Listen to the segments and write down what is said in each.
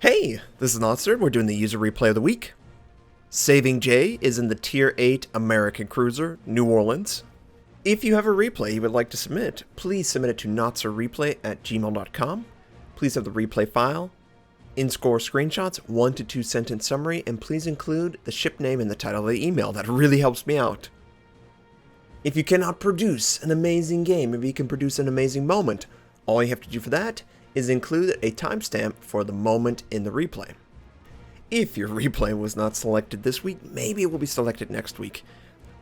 Hey, this is Notser. We're doing the user replay of the week. SavingJ is in the Tier 8 American Cruiser, New Orleans. If you have a replay you would like to submit, please submit it to notserreplay@gmail.com. Please have the replay file, in-score screenshots, 1 to 2 sentence summary, and please include the ship name in the title of the email. That really helps me out. If you cannot produce an amazing game, maybe you can produce an amazing moment. All you have to do for that is include a timestamp for the moment in the replay. If your replay was not selected this week, maybe it will be selected next week.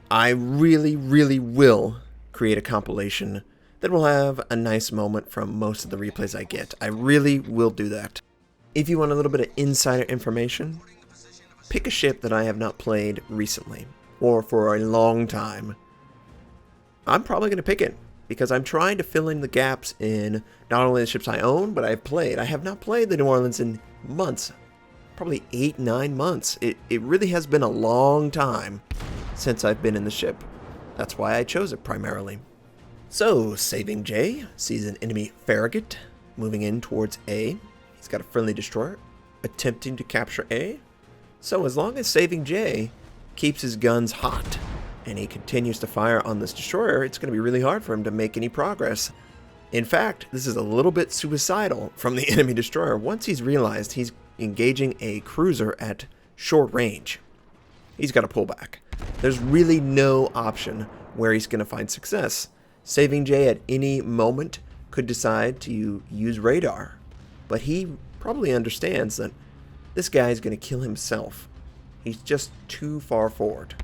I really will create a compilation that will have a nice moment from most of the replays I get. I really will do that. If you want a little bit of insider information, pick a ship that I have not played recently, or for a long time. I'm probably going to pick it, because I'm trying to fill in the gaps in not only the ships I own, but I've played. I have not played the New Orleans in months, probably 8-9 months. It really has been a long time since I've been in the ship. That's why I chose it primarily. So, SavingJ sees an enemy Farragut moving in towards A. He's got a friendly destroyer attempting to capture A. So as long as SavingJ keeps his guns hot, and he continues to fire on this destroyer, it's going to be really hard for him to make any progress. In fact, this is a little bit suicidal from the enemy destroyer. Once he's realized he's engaging a cruiser at short range, he's got to pull back. There's really no option where he's going to find success. SavingJ at any moment could decide to use radar, but he probably understands that this guy is going to kill himself. He's just too far forward.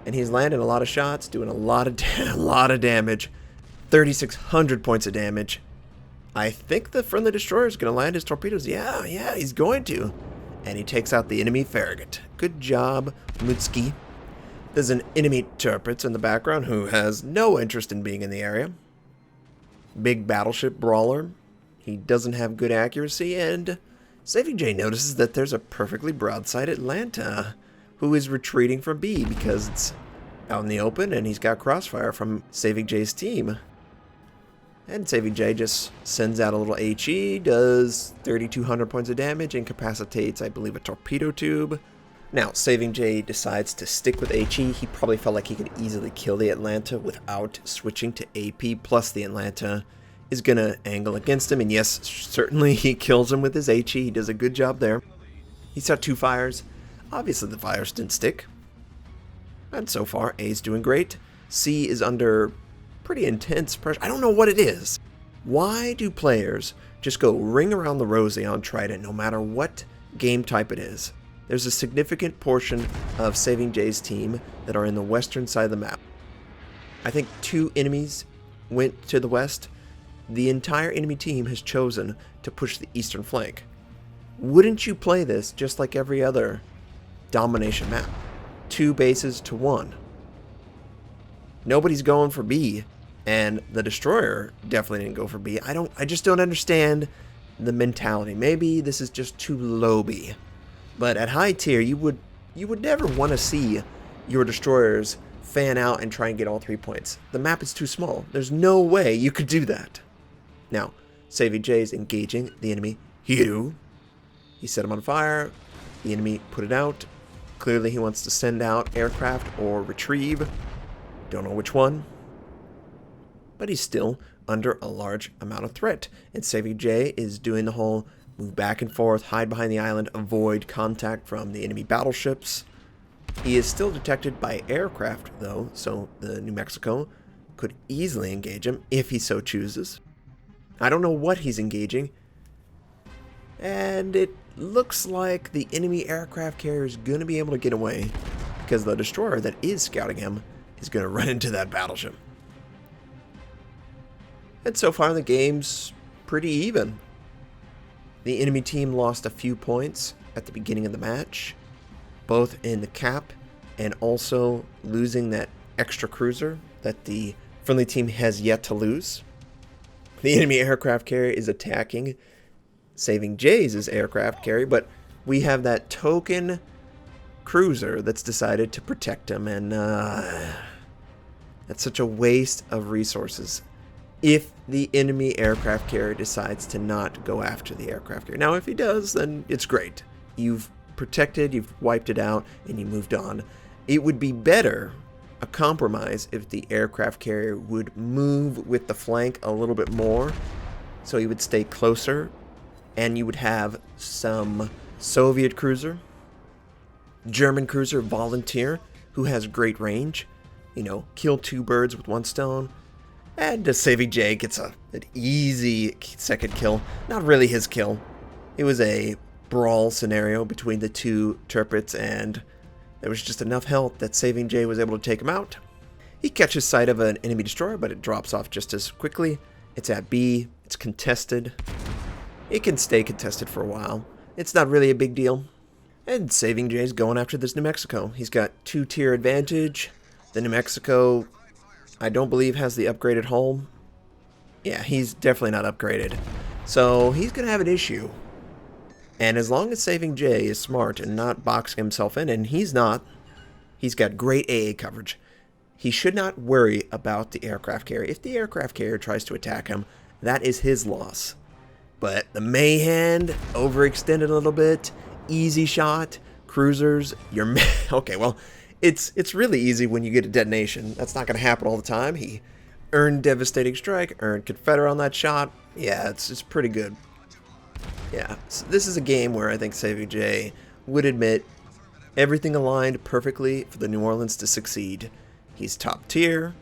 And he's landing a lot of shots, doing a lot of damage. 3,600 points of damage. I think the friendly destroyer is going to land his torpedoes. Yeah, he's going to. And he takes out the enemy Farragut. Good job, Mutski. There's an enemy Tirpitz in the background who has no interest in being in the area. Big battleship brawler. He doesn't have good accuracy, and SavingJ notices that there's a perfectly broadside Atlanta who is retreating from B because it's out in the open and he's got crossfire from SavingJ's team. And SavingJ just sends out a little HE, does 3,200 points of damage, incapacitates, I believe, a torpedo tube. Now, SavingJ decides to stick with HE. He probably felt like he could easily kill the Atlanta without switching to AP, plus the Atlanta is going to angle against him. And yes, certainly he kills him with his HE. He does a good job there. He saw 2 fires. Obviously, the fires didn't stick. And so far, A's doing great. C is under pretty intense pressure. I don't know what it is. Why do players just go ring around the rosy on Trident no matter what game type it is? There's a significant portion of SavingJ's team that are in the western side of the map. I think 2 enemies went to the west. The entire enemy team has chosen to push the eastern flank. Wouldn't you play this just like every other domination map? 2 bases to 1. Nobody's going for B, and the destroyer definitely didn't go for B. I just don't understand the mentality. Maybe this is just too low B. But at high tier, you would never want to see your destroyers fan out and try and get all 3 points. The map is too small. There's no way you could do that. Now, SavingJ is engaging the enemy Hugh. He set him on fire. The enemy put it out. Clearly he wants to send out aircraft or retrieve. Don't know which one. But he's still under a large amount of threat. And SavingJ is doing the whole move back and forth, hide behind the island, avoid contact from the enemy battleships. He is still detected by aircraft, though, so the New Mexico could easily engage him if he so chooses. I don't know what he's engaging. And it looks like the enemy aircraft carrier is going to be able to get away because the destroyer that is scouting him is going to run into that battleship. And so far the game's pretty even. The enemy team lost a few points at the beginning of the match, both in the cap and also losing that extra cruiser that the friendly team has yet to lose. The enemy aircraft carrier is attacking SavingJ's aircraft carrier, but we have that token cruiser that's decided to protect him, and that's such a waste of resources. If the enemy aircraft carrier decides to not go after the aircraft carrier. Now, if he does, then it's great. You've protected, you've wiped it out, and you moved on. It would be better, a compromise, if the aircraft carrier would move with the flank a little bit more, so he would stay closer, and you would have some Soviet cruiser, German cruiser volunteer, who has great range, you know, kill two birds with one stone, and SavingJ gets an easy second kill. Not really his kill. It was a brawl scenario between the two turrets, and there was just enough health that SavingJ was able to take him out. He catches sight of an enemy destroyer, but it drops off just as quickly. It's at B. It's contested. It can stay contested for a while. It's not really a big deal. And SavingJ's going after this New Mexico. He's got 2-tier advantage. The New Mexico, I don't believe, has the upgraded hull. Yeah, he's definitely not upgraded. So he's going to have an issue. And as long as SavingJ is smart and not boxing himself in, and he's not, he's got great AA coverage. He should not worry about the aircraft carrier. If the aircraft carrier tries to attack him, that is his loss. But the Mayhand overextended a little bit. Easy shot. Cruisers. You're okay, well, it's really easy when you get a detonation. That's not going to happen all the time. He earned Devastating Strike, earned Confederate on that shot. Yeah, it's pretty good. Yeah, so this is a game where I think SavingJ would admit everything aligned perfectly for the New Orleans to succeed. He's top tier.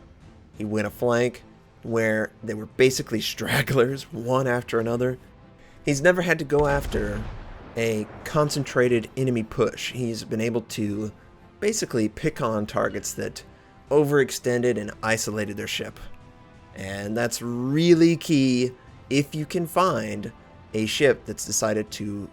He win a flank where they were basically stragglers, one after another. He's never had to go after a concentrated enemy push. He's been able to basically pick on targets that overextended and isolated their ship. And that's really key if you can find a ship that's decided to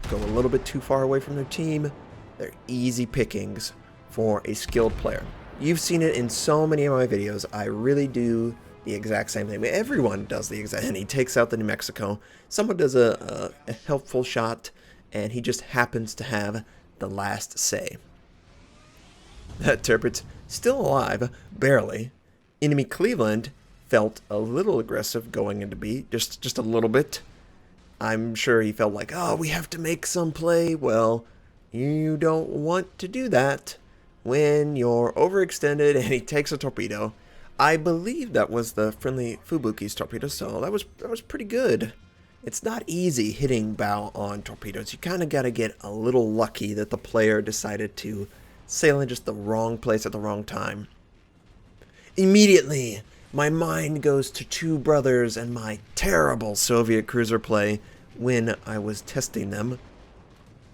go a little bit too far away from their team. They're easy pickings for a skilled player. You've seen it in so many of my videos. I really do the exact same thing. Everyone does the exact, and he takes out the New Mexico. Someone does a helpful shot, and he just happens to have the last say. That turret's still alive, barely. Enemy Cleveland felt a little aggressive going into B, just a little bit. I'm sure he felt like, oh, we have to make some play. Well, you don't want to do that when you're overextended and he takes a torpedo. I believe that was the friendly Fubuki's torpedo, so that was pretty good. It's not easy hitting bow on torpedoes. You kind of got to get a little lucky that the player decided to sail in just the wrong place at the wrong time. Immediately, my mind goes to two brothers and my terrible Soviet cruiser play when I was testing them.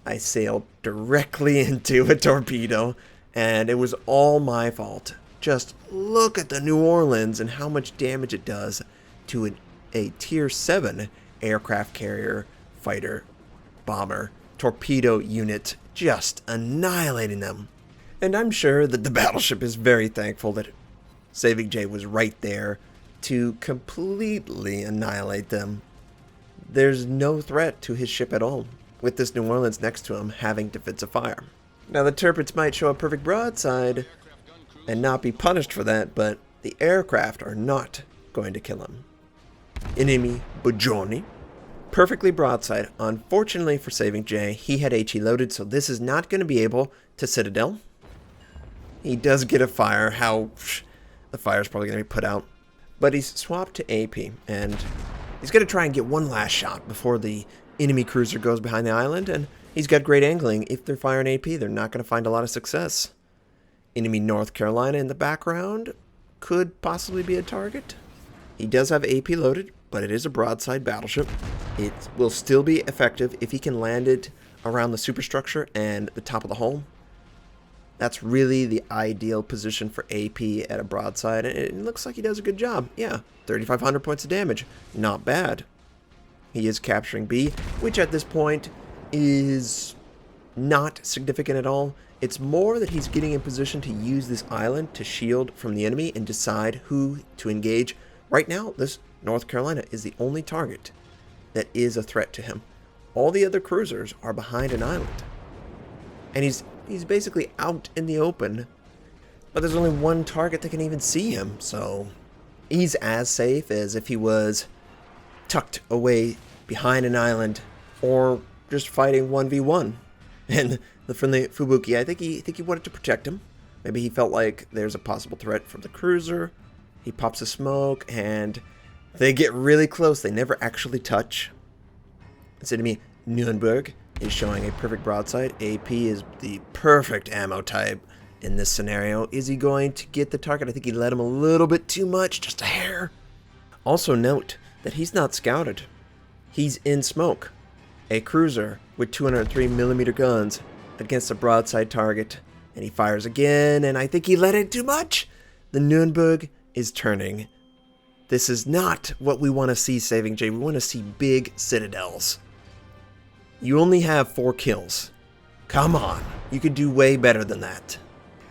I sailed directly into a torpedo, and it was all my fault. Just look at the New Orleans and how much damage it does to a Tier 7 aircraft carrier, fighter, bomber, torpedo unit, just annihilating them. And I'm sure that the battleship is very thankful that SavingJ was right there to completely annihilate them. There's no threat to his ship at all, with this New Orleans next to him having defensive fire. Now the turrets might show a perfect broadside and not be punished for that, but the aircraft are not going to kill him. Enemy Bugioni, perfectly broadside. Unfortunately for SavingJ, he had HE loaded, so this is not going to be able to Citadel. He does get a fire. The fire is probably going to be put out. But he's swapped to AP, and he's going to try and get one last shot before the enemy cruiser goes behind the island, and he's got great angling. If they're firing AP, they're not going to find a lot of success. Enemy North Carolina in the background could possibly be a target. He does have AP loaded, but it is a broadside battleship. It will still be effective if he can land it around the superstructure and the top of the hull. That's really the ideal position for AP at a broadside, and it looks like he does a good job. Yeah, 3,500 points of damage. Not bad. He is capturing B, which at this point is not significant at all. It's more that he's getting in position to use this island to shield from the enemy and decide who to engage. Right now, this North Carolina is the only target that is a threat to him. All the other cruisers are behind an island. And he's basically out in the open. But there's only one target that can even see him, so He's as safe as if he was tucked away behind an island or just fighting 1v1. And the friendly Fubuki, I think he wanted to protect him. Maybe he felt like there's a possible threat from the cruiser. He pops a smoke and they get really close. They never actually touch. This enemy, Nuremberg, is showing a perfect broadside. AP is the perfect ammo type in this scenario. Is he going to get the target? I think he let him a little bit too much, just a hair. Also note that he's not scouted. He's in smoke. A cruiser with 203mm guns against a broadside target. And he fires again, and I think he let in too much. The Nuremberg is turning. This is not what we want to see, SavingJ. We want to see big citadels. You only have 4 kills. Come on. You could do way better than that.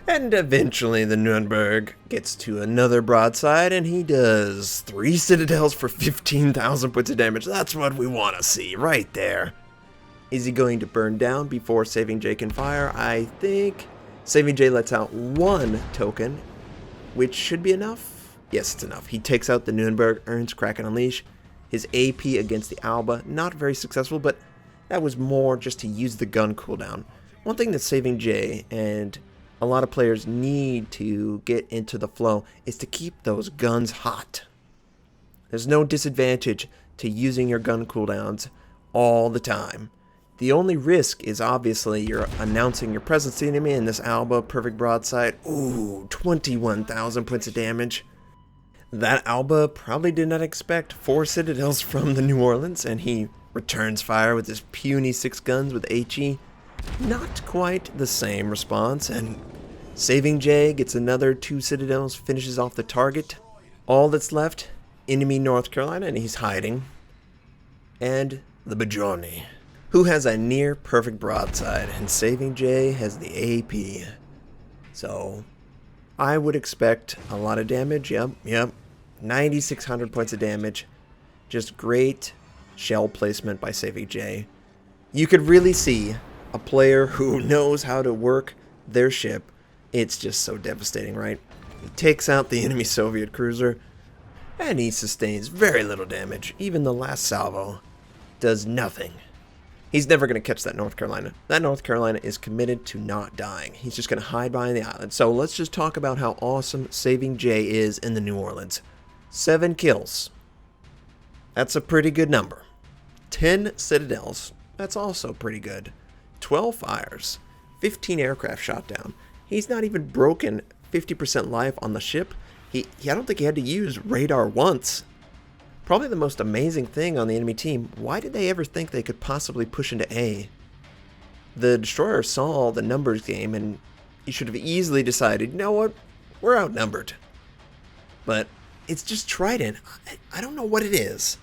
And eventually the Nuremberg gets to another broadside, and he does 3 citadels for 15,000 points of damage. That's what we want to see right there. Is he going to burn down before SavingJ can fire? I think SavingJ lets out 1 token, which should be enough. Yes, it's enough. He takes out the Nuremberg, earns Kraken Unleash. His AP against the Alba, not very successful, but that was more just to use the gun cooldown. One thing that SavingJ and a lot of players need to get into the flow is to keep those guns hot. There's no disadvantage to using your gun cooldowns all the time. The only risk is obviously you're announcing your presence to the enemy in this Alba, perfect broadside. Ooh, 21,000 points of damage. That Alba probably did not expect 4 citadels from the New Orleans, and he returns fire with his puny 6 guns with HE. Not quite the same response, and SavingJ gets another 2 citadels, finishes off the target. All that's left, enemy North Carolina, and he's hiding. And the Bajorni, who has a near perfect broadside, and SavingJ has the AP. So I would expect a lot of damage. Yep. 9,600 points of damage. Just great shell placement by SavingJ. You could really see a player who knows how to work their ship. It's just so devastating, right? He takes out the enemy Soviet cruiser, and he sustains very little damage. Even the last salvo does nothing. He's never going to catch that North Carolina. That North Carolina is committed to not dying. He's just going to hide behind the island. So let's just talk about how awesome SavingJ is in the New Orleans. 7 kills. That's a pretty good number. 10 citadels. That's also pretty good. 12 fires. 15 aircraft shot down. He's not even broken 50% life on the ship. I don't think he had to use radar once. Probably the most amazing thing on the enemy team. Why did they ever think they could possibly push into A? The destroyer saw the numbers game, and he should have easily decided, you know what, we're outnumbered. But it's just Trident. I don't know what it is.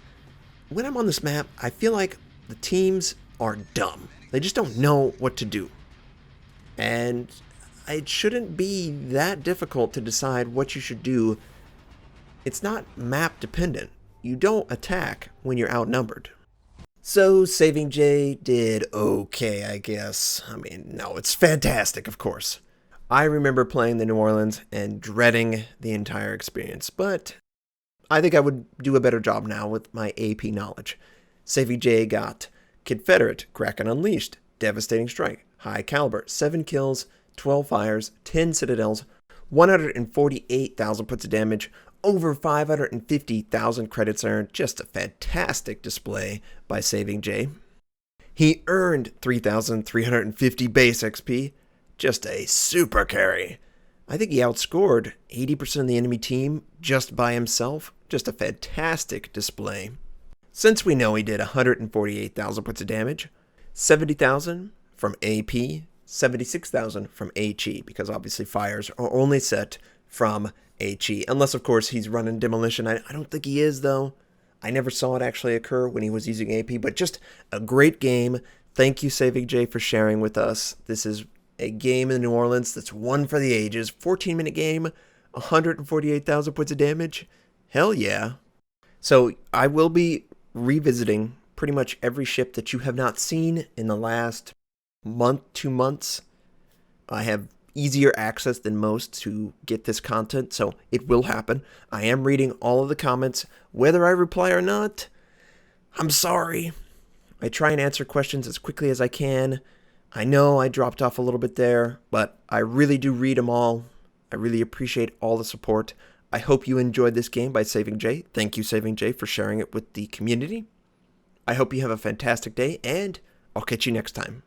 When I'm on this map, I feel like the teams are dumb. They just don't know what to do. And it shouldn't be that difficult to decide what you should do. It's not map dependent. You don't attack when you're outnumbered. So SavingJ did okay, I guess. I mean, no, it's fantastic, of course. I remember playing the New Orleans and dreading the entire experience, but I think I would do a better job now with my AP knowledge. SavingJ got Confederate, Kraken Unleashed, Devastating Strike, High Caliber, 7 kills, 12 fires, 10 citadels, 148,000 points of damage, over 550,000 credits earned. Just a fantastic display by SavingJ. He earned 3,350 base XP. Just a super carry. I think he outscored 80% of the enemy team just by himself. Just a fantastic display. Since we know he did 148,000 points of damage, 70,000 from AP, 76,000 from HE, because obviously fires are only set from HE, unless of course he's running demolition. I don't think he is though. I never saw it actually occur when he was using AP, but just a great game. Thank you, SavingJ, for sharing with us. This is a game in New Orleans that's one for the ages. 14-minute game, 148,000 points of damage. Hell yeah. So I will be revisiting pretty much every ship that you have not seen in the last month, 2 months. I have easier access than most to get this content, so it will happen. I am reading all of the comments. Whether I reply or not, I'm sorry. I try and answer questions as quickly as I can. I know I dropped off a little bit there, but I really do read them all. I really appreciate all the support. I hope you enjoyed this game by SavingJ. Thank you, SavingJ, for sharing it with the community. I hope you have a fantastic day, and I'll catch you next time.